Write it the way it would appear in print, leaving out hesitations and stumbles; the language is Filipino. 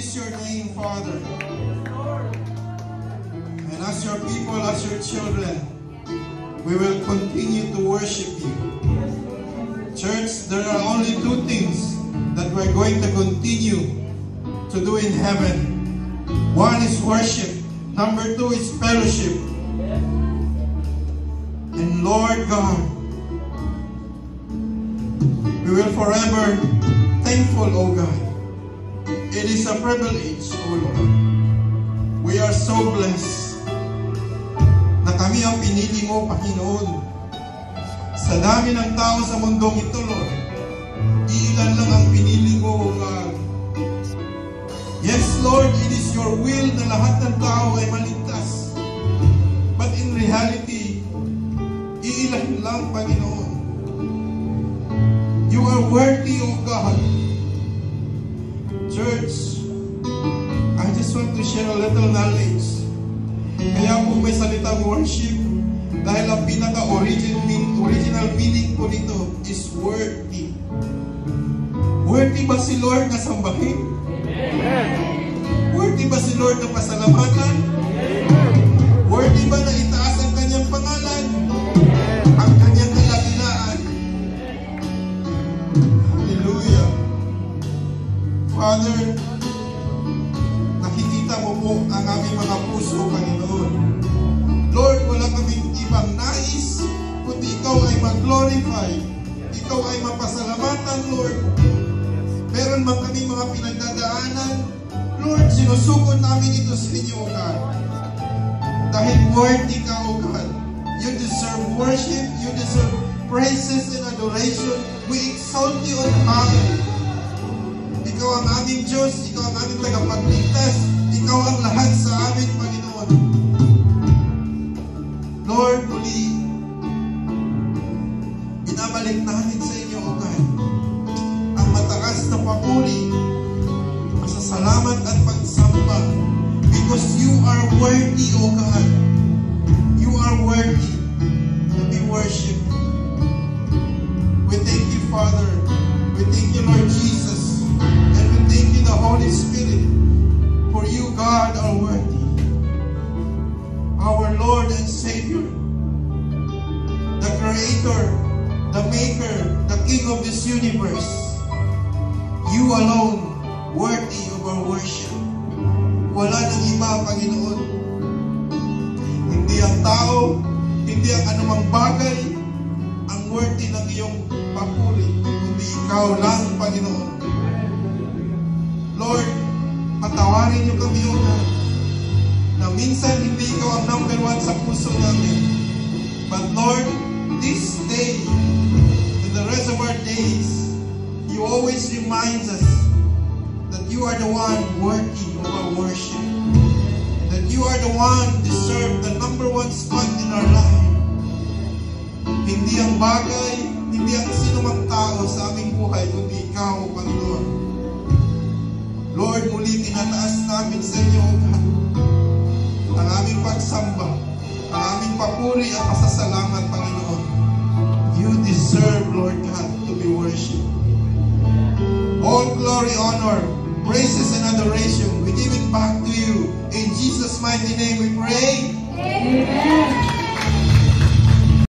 is your name, Father. And as your people, as your children, we will continue to worship you. Church, there are only two things that we're going to continue to do in heaven. One is worship. Number two is fellowship. And Lord God, we will forever thankful, O God. It is a privilege, O Lord. We are so blessed na kami ang pinili mo, Panginoon. Sa dami ng tao sa mundong ito, Lord, iilan lang ang pinili mo, O God. Yes, Lord, it is your will na lahat ng tao ay maligtas. But in reality, iilan lang, Panginoon. You are worthy, O God. Church, I just want to share a little knowledge. Kaya po may salitang worship, dahil ang pinaka-original meaning po nito is worthy. Worthy ba si Lord na sambahin? Worthy ba si Lord na pasalamatan? Worthy ba na itaas ang kanyang pangalan? Ang kanyang kalaginaan? Hallelujah. Father, nakikita mo po ang aming mga puso, Panginoon. Lord, wala kaming ibang nais, kundi ikaw ay mag-glorify. Ikaw ay mapasalamatan, Lord. Meron man kaming mga pinagdadaanan, Lord, sinusukot namin ito sa inyo, O God. Dahil worthy ka, O God. You deserve worship, you deserve praises and adoration. We exalt you on high. Ikaw ang aming Diyos, ikaw ang aming tagapagligtas, ikaw ang lahat sa amin, Panginoon. Lord, muli, binabalik namin sa inyo, O God, ang mataas na papuri, pasasalamat at pagsamba, because you are worthy, O God. You are worthy to be worshipped. We thank you, Father. We thank you, Lord Jesus. And we thank you, the Holy Spirit, for you, God, are worthy. Our Lord and Savior, the Creator, the Maker, the King of this universe. You alone, worthy of our worship. Wala nang iba, Panginoon. Hindi ang tao, hindi ang anumang bagay ang worthy ng iyong papuri, kundi ikaw lang, Panginoon. Lord, patawarin niyo kami, O God, na minsan hindi ikaw ang number one sa puso namin. But Lord, this day and the rest of our days, you always remind us that you are the one worthy of our worship. That you are the one deserve the number one spot in our life. Hindi ang bagay, hindi ang sinumang tao sa aming buhay, kundi ikaw, Panginoon. Lord, muli tinataas namin sa inyo, O God, ang aming pagsamba, ang aming papuri at pasasalamat, Panginoon. You deserve, Lord God, to be worshipped. All glory, honor, praises, and adoration, we give it back to you. In Jesus' mighty name we pray. Amen.